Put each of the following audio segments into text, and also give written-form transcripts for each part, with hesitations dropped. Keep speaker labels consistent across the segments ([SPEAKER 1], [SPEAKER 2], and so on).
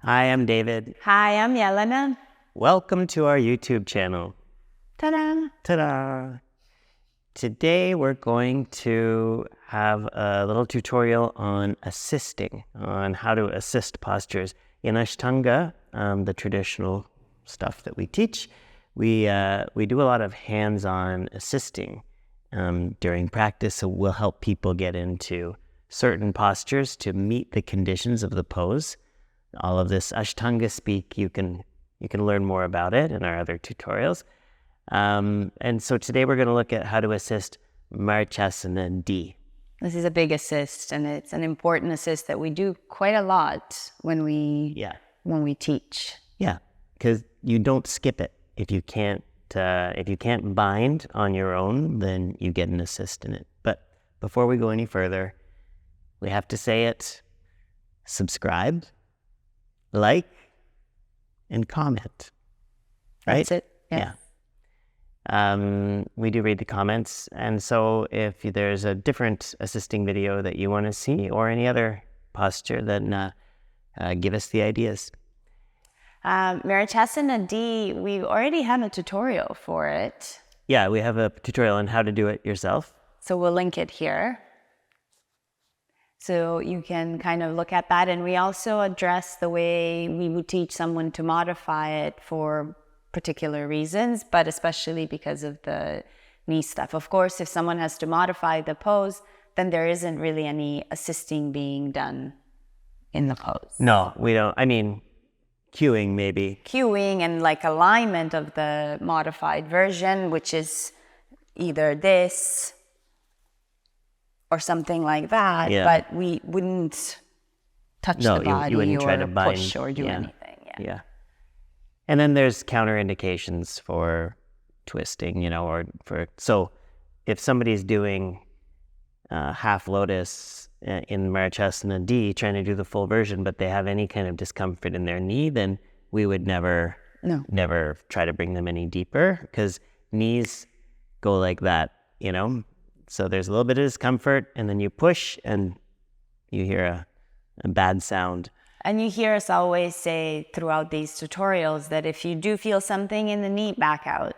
[SPEAKER 1] Hi, I'm David.
[SPEAKER 2] Hi, I'm Jelena.
[SPEAKER 1] Welcome to our YouTube channel.
[SPEAKER 2] Ta-da!
[SPEAKER 1] Ta-da! Today we're going to have a little tutorial on assisting, on how to assist postures. In Ashtanga, the traditional stuff that we teach, we do a lot of hands-on assisting during practice, so we'll help people get into certain postures to meet the conditions of the pose. All of this Ashtanga speak, you can learn more about it in our other tutorials. And so today we're going to look at how to assist Marichyasana D.
[SPEAKER 2] This is a big assist, and it's an important assist that we do quite a lot when we teach.
[SPEAKER 1] Yeah, because you don't skip it. If you can't bind on your own, then you get an assist in it. But before we go any further, we have to say it: subscribe, like, and comment. Right?
[SPEAKER 2] That's it.
[SPEAKER 1] Yeah. We do read the comments, and so if there's a different assisting video that you want to see or any other posture, then give us the ideas.
[SPEAKER 2] Marichyasana D, we already have a tutorial for it.
[SPEAKER 1] Yeah, we have a tutorial on how to do it yourself.
[SPEAKER 2] So we'll link it here. So you can kind of look at that, and we also address the way we would teach someone to modify it for particular reasons, but especially because of the knee stuff. Of course, if someone has to modify the pose, then there isn't really any assisting being done in the pose.
[SPEAKER 1] No, we don't. I mean, cueing maybe.
[SPEAKER 2] Cueing and like alignment of the modified version, which is either this or something like that, but we wouldn't touch the body
[SPEAKER 1] you wouldn't try to bind,
[SPEAKER 2] push or do anything.
[SPEAKER 1] Yeah. And then there's counterindications for twisting, so if somebody's doing half lotus in Marichyasana D, trying to do the full version, but they have any kind of discomfort in their knee, then we would never try to bring them any deeper, because knees go like that, So there's a little bit of discomfort, and then you push, and you hear a bad sound.
[SPEAKER 2] And you hear us always say throughout these tutorials that if you do feel something in the knee, back out.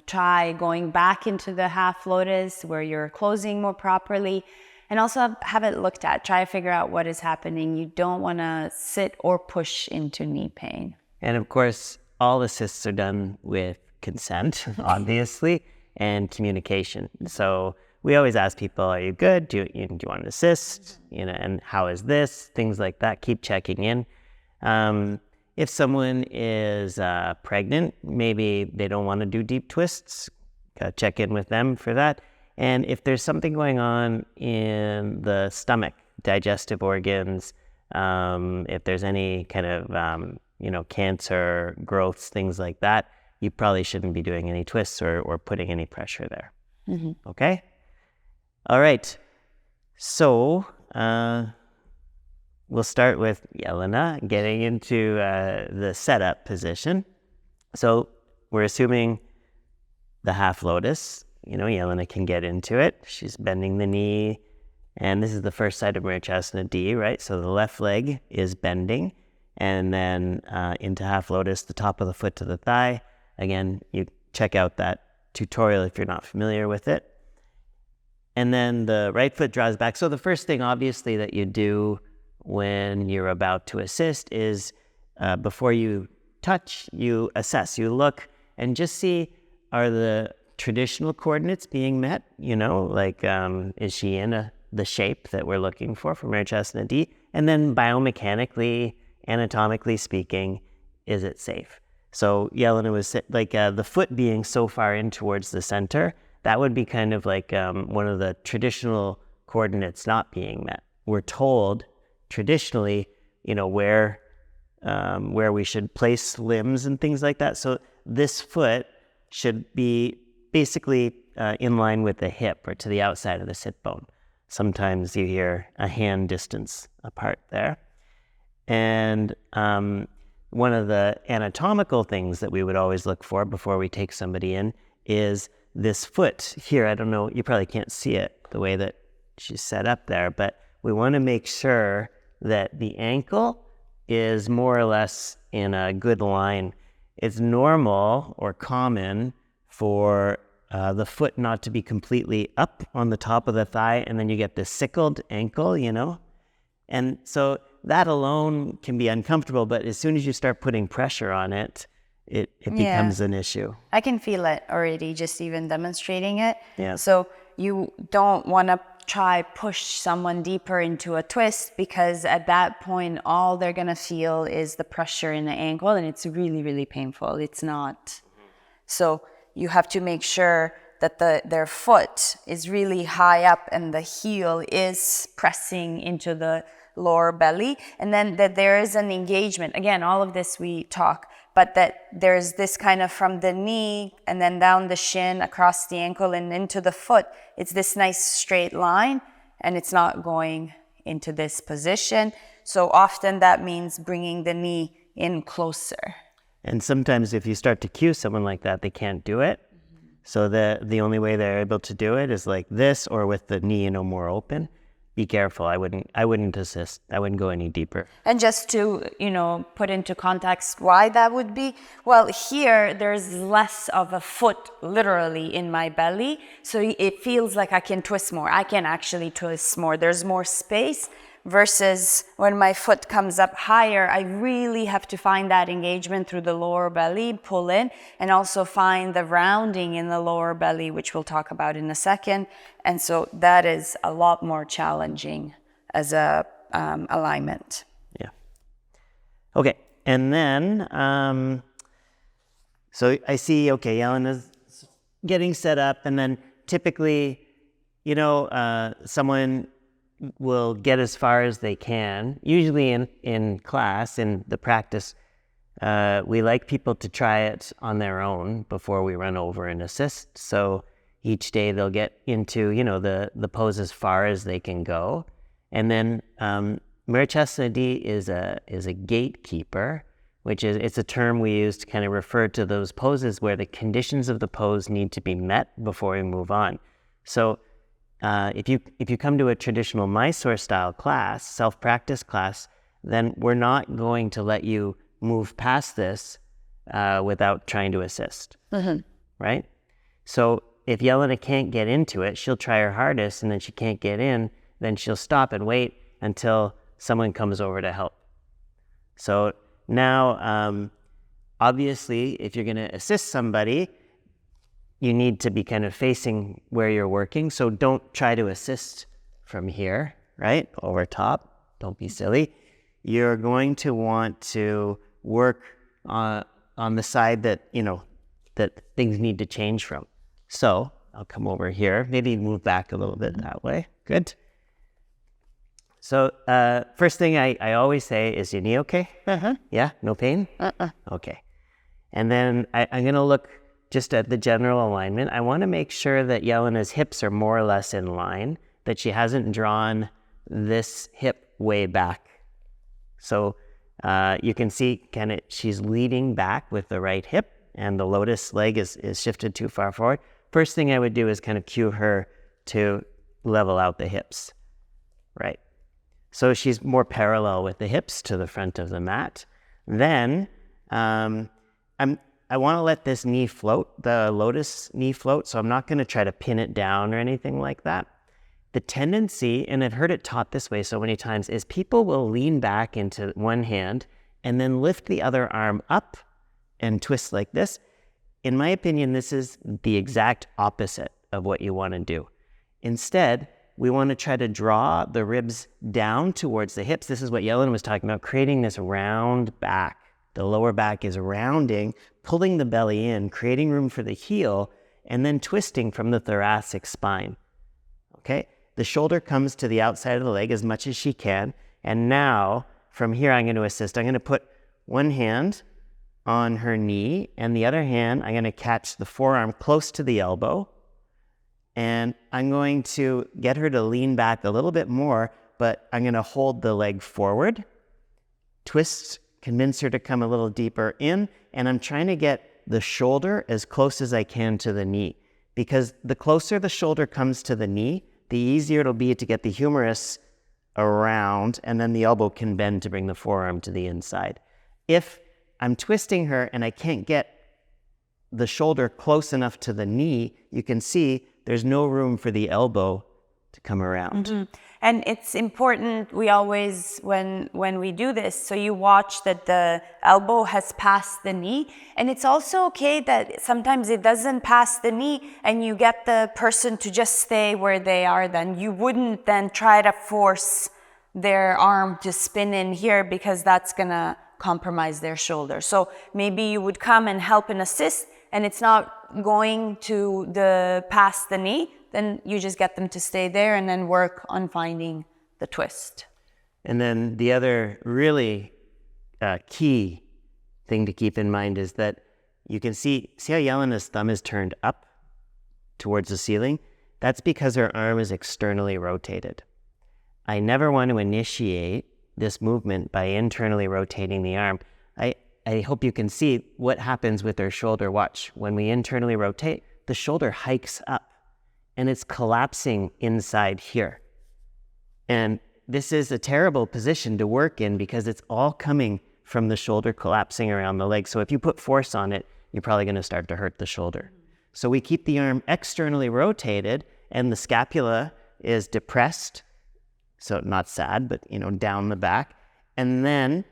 [SPEAKER 2] Try going back into the half lotus where you're closing more properly, and also have it looked at. Try to figure out what is happening. You don't want to sit or push into knee pain.
[SPEAKER 1] And of course, all assists are done with consent, obviously, and communication. So we always ask people, are you good? Do you want an assist? And how is this? Things like that. Keep checking in. If someone is pregnant, maybe they don't want to do deep twists. Check in with them for that. And if there's something going on in the stomach, digestive organs, if there's any kind of, cancer, growths, things like that, you probably shouldn't be doing any twists or putting any pressure there. Mm-hmm. Okay? All right. So we'll start with Jelena getting into the setup position. So we're assuming the half lotus. Jelena can get into it. She's bending the knee. And this is the first side of Marichyasana D, right? So the left leg is bending. And then into half lotus, the top of the foot to the thigh. Again, you check out that tutorial if you're not familiar with it. And then the right foot draws back. So the first thing, obviously, that you do when you're about to assist is before you touch, you assess. You look and just see, are the traditional coordinates being met? Is she in the shape that we're looking for Marichyasana D? And then biomechanically, anatomically speaking, is it safe? So Jelena was the foot being so far in towards the center, that would be kind of like one of the traditional coordinates not being met. We're told traditionally, where we should place limbs and things like that. So this foot should be basically in line with the hip or to the outside of the sit bone. Sometimes you hear a hand distance apart there. And one of the anatomical things that we would always look for before we take somebody in is this foot here. I don't know, you probably can't see it the way that she's set up there, but we want to make sure that the ankle is more or less in a good line. It's normal or common for the foot not to be completely up on the top of the thigh, and then you get this sickled ankle, And so that alone can be uncomfortable, but as soon as you start putting pressure on it, it becomes an issue.
[SPEAKER 2] I can feel it already, just even demonstrating it.
[SPEAKER 1] Yeah.
[SPEAKER 2] So you don't want to try push someone deeper into a twist, because at that point, all they're going to feel is the pressure in the ankle, and it's really, really painful. It's not. So you have to make sure that their foot is really high up and the heel is pressing into the lower belly, and then that there is an engagement. Again, all of this we talk, but that there's this kind of from the knee and then down the shin, across the ankle and into the foot. It's this nice straight line, and it's not going into this position. So often that means bringing the knee in closer.
[SPEAKER 1] And sometimes if you start to cue someone like that, they can't do it. So the only way they're able to do it is like this, or with the knee, more open. Be careful. I wouldn't assist. I wouldn't go any deeper.
[SPEAKER 2] And just to, put into context why that would be, well, here there's less of a foot literally in my belly. So it feels like I can twist more. I can actually twist more. There's more space, versus when my foot comes up higher, I really have to find that engagement through the lower belly, pull in, and also find the rounding in the lower belly, which we'll talk about in a second. And so that is a lot more challenging as a alignment.
[SPEAKER 1] Yeah. Okay. And then, so I see, okay, Jelena's getting set up, and then typically, someone will get as far as they can. Usually in class, in the practice, we like people to try it on their own before we run over and assist. So each day they'll get into, the pose as far as they can go. And then Marichyasana D is a gatekeeper, it's a term we use to kind of refer to those poses where the conditions of the pose need to be met before we move on. So if you come to a traditional Mysore style class, self-practice class, then we're not going to let you move past this without trying to assist, right? So if Jelena can't get into it, she'll try her hardest, and then she can't get in, then she'll stop and wait until someone comes over to help. So now, obviously, if you're going to assist somebody, you need to be kind of facing where you're working. So don't try to assist from here, right? Over top. Don't be silly. You're going to want to work on the side that, that things need to change from. So I'll come over here, maybe move back a little bit that way. Good. So first thing I always say is, your knee okay? Yeah, no pain? Okay. And then I'm going to look just at the general alignment. I want to make sure that Jelena's hips are more or less in line, that she hasn't drawn this hip way back. So you can see she's leading back with the right hip, and the lotus leg is shifted too far forward. First thing I would do is kind of cue her to level out the hips, right? So she's more parallel with the hips to the front of the mat. Then I want to let this knee float, the lotus knee float, so I'm not going to try to pin it down or anything like that. The tendency, and I've heard it taught this way so many times, is people will lean back into one hand and then lift the other arm up and twist like this. In my opinion, this is the exact opposite of what you want to do. Instead, we want to try to draw the ribs down towards the hips. This is what Jelena was talking about, creating this round back. The lower back is rounding, pulling the belly in, creating room for the heel, and then twisting from the thoracic spine. Okay? The shoulder comes to the outside of the leg as much as she can. And now, from here, I'm going to assist. I'm going to put one hand on her knee, and the other hand, I'm going to catch the forearm close to the elbow. And I'm going to get her to lean back a little bit more, but I'm going to hold the leg forward, twist, convince her to come a little deeper in, and I'm trying to get the shoulder as close as I can to the knee, because the closer the shoulder comes to the knee, the easier it'll be to get the humerus around, and then the elbow can bend to bring the forearm to the inside. If I'm twisting her and I can't get the shoulder close enough to the knee, you can see there's no room for the elbow to come around.
[SPEAKER 2] Mm-hmm. And it's important, we always, when we do this, so you watch that the elbow has passed the knee. And it's also okay that sometimes it doesn't pass the knee and you get the person to just stay where they are. Then you wouldn't then try to force their arm to spin in here, because that's gonna compromise their shoulder. So maybe you would come and help and assist, and it's not going to past the knee, then you just get them to stay there and then work on finding the twist.
[SPEAKER 1] And then the other really key thing to keep in mind is that you can see how Jelena's thumb is turned up towards the ceiling? That's because her arm is externally rotated. I never want to initiate this movement by internally rotating the arm. I hope you can see what happens with her shoulder. Watch, when we internally rotate, the shoulder hikes up and it's collapsing inside here. And this is a terrible position to work in because it's all coming from the shoulder collapsing around the leg. So if you put force on it, you're probably going to start to hurt the shoulder. So we keep the arm externally rotated and the scapula is depressed. So not sad, but down the back. And then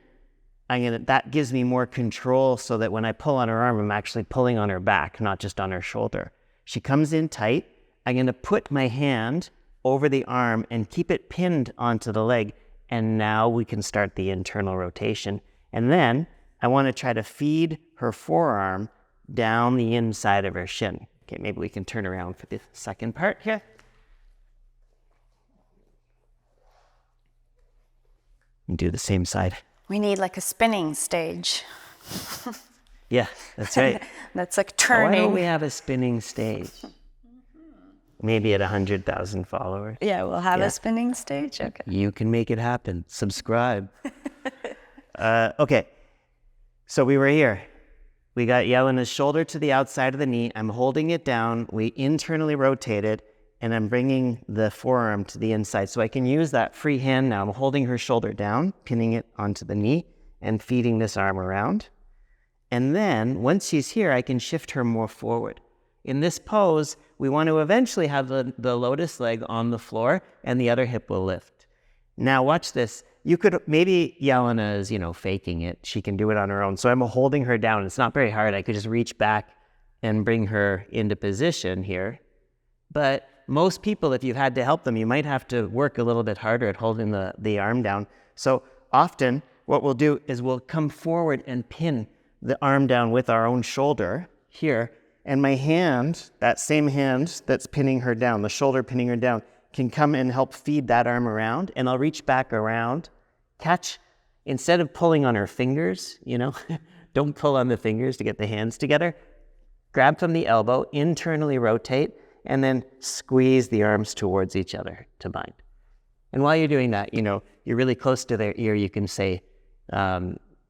[SPEAKER 1] that gives me more control so that when I pull on her arm, I'm actually pulling on her back, not just on her shoulder. She comes in tight. I'm going to put my hand over the arm and keep it pinned onto the leg. And now we can start the internal rotation. And then I want to try to feed her forearm down the inside of her shin. Okay, maybe we can turn around for the second part here. And do the same side.
[SPEAKER 2] We need like a spinning stage.
[SPEAKER 1] Yeah, that's right.
[SPEAKER 2] That's like turning.
[SPEAKER 1] Why don't we have a spinning stage? Maybe at 100,000 followers.
[SPEAKER 2] Yeah, we'll have a spinning stage. Okay.
[SPEAKER 1] You can make it happen. Subscribe. Okay. So we were here. We got Jelena's shoulder to the outside of the knee. I'm holding it down. We internally rotate it, and I'm bringing the forearm to the inside. So I can use that free hand now. I'm holding her shoulder down, pinning it onto the knee, and feeding this arm around. And then, once she's here, I can shift her more forward. In this pose, we want to eventually have the lotus leg on the floor, and the other hip will lift. Now, watch this. You could, maybe Jelena is, faking it. She can do it on her own. So I'm holding her down. It's not very hard. I could just reach back and bring her into position here. But most people, if you've had to help them, you might have to work a little bit harder at holding the arm down. So often what we'll do is we'll come forward and pin the arm down with our own shoulder here. And my hand, that same hand that's pinning her down, the shoulder pinning her down, can come and help feed that arm around. And I'll reach back around, catch, instead of pulling on her fingers, don't pull on the fingers to get the hands together. Grab from the elbow, internally rotate, and then squeeze the arms towards each other to bind. And while you're doing that, you're really close to their ear, you can say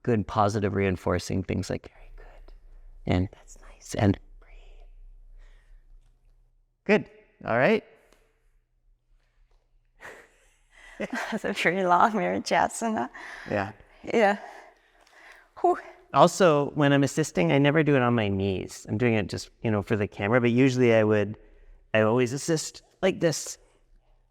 [SPEAKER 1] good, positive, reinforcing things like, very good, and that's nice, and breathe. Good, all right.
[SPEAKER 2] That's a pretty long Marichyasana.
[SPEAKER 1] Yeah.
[SPEAKER 2] Yeah. Whew.
[SPEAKER 1] Also, when I'm assisting, I never do it on my knees. I'm doing it just, for the camera, but usually I always assist like this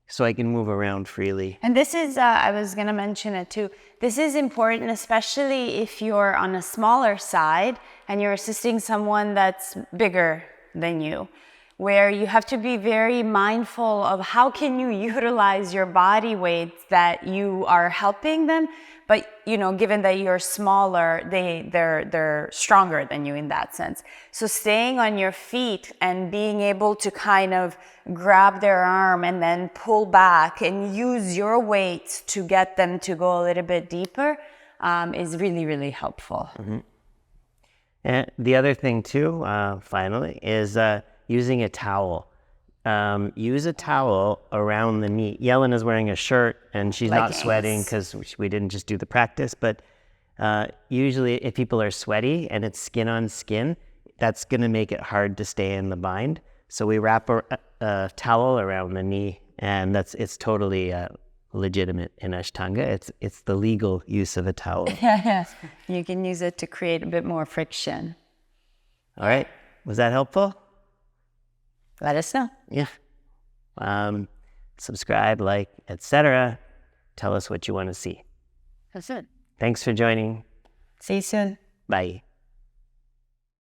[SPEAKER 1] so I can move around freely.
[SPEAKER 2] And this is, I was going to mention it too. This is important, especially if you're on a smaller side and you're assisting someone that's bigger than you, where you have to be very mindful of how can you utilize your body weight that you are helping them. But, given that you're smaller, they're stronger than you in that sense. So staying on your feet and being able to kind of grab their arm and then pull back and use your weight to get them to go a little bit deeper is really, really helpful.
[SPEAKER 1] Mm-hmm. And the other thing too, finally, is using a towel. Use a towel around the knee. Jelena's wearing a shirt and she's not sweating because we didn't just do the practice, but usually if people are sweaty and it's skin on skin, that's going to make it hard to stay in the bind. So we wrap a towel around the knee, and it's totally legitimate in Ashtanga. It's the legal use of a towel.
[SPEAKER 2] Yeah. You can use it to create a bit more friction.
[SPEAKER 1] All right. Was that helpful?
[SPEAKER 2] Let us know.
[SPEAKER 1] Yeah. Subscribe, like, etc. Tell us what you want to see.
[SPEAKER 2] That's it.
[SPEAKER 1] Thanks for joining.
[SPEAKER 2] See you soon.
[SPEAKER 1] Bye.